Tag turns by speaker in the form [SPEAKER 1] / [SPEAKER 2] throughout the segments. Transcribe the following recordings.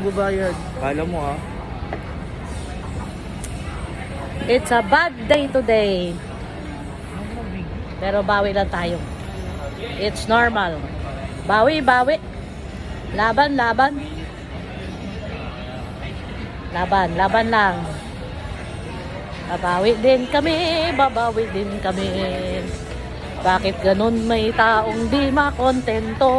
[SPEAKER 1] Gubayad. Kala mo ah.
[SPEAKER 2] It's a bad day today. Pero bawi lang tayo. It's normal. Bawi, bawi. Laban, laban. Laban, laban lang. Babawi din kami, babawi din kami. Bakit ganun may taong di makontento?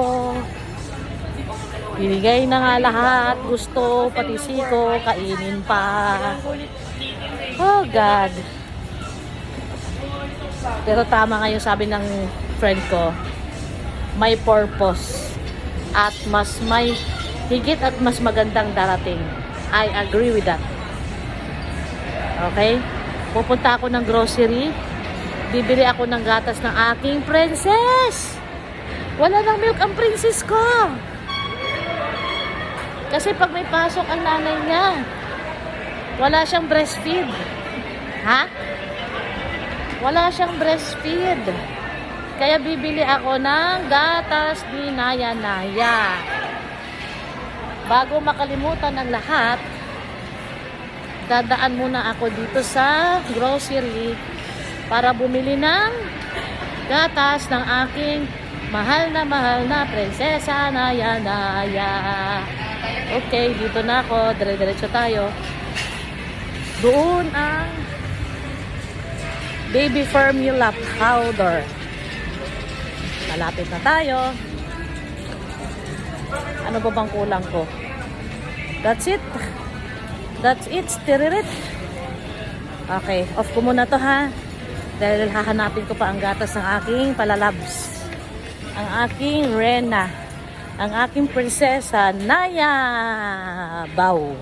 [SPEAKER 2] Binigay na nga lahat, gusto, pati siko, kainin pa. Oh God. Pero tama nga yung sabi ng friend ko, may purpose. At mas may higit at mas magandang darating. I agree with that. Okay? Pupunta ako ng grocery. Bibili ako ng gatas ng aking princess. Wala nang milk ang princess ko. Kasi pag may pasok ang nanay niya, wala siyang breastfeed. Ha? Wala siyang breastfeed. Kaya bibili ako ng gatas ni Naya Naya. Bago makalimutan ang lahat, dadaan muna ako dito sa grocery para bumili ng gatas ng aking mahal na prinsesa Naya Naya. Okay, dito na ako. Dire-diretso tayo. Doon ang baby formula powder. Malapit na tayo. Ano ba bang kulang ko? That's it. That's it. Stiririt. Okay, off ko muna to ha. Dahil hahanapin ko pa ang gatas ng aking palalabs. Ang aking rena. Ang aking prinsesa Naya Bao.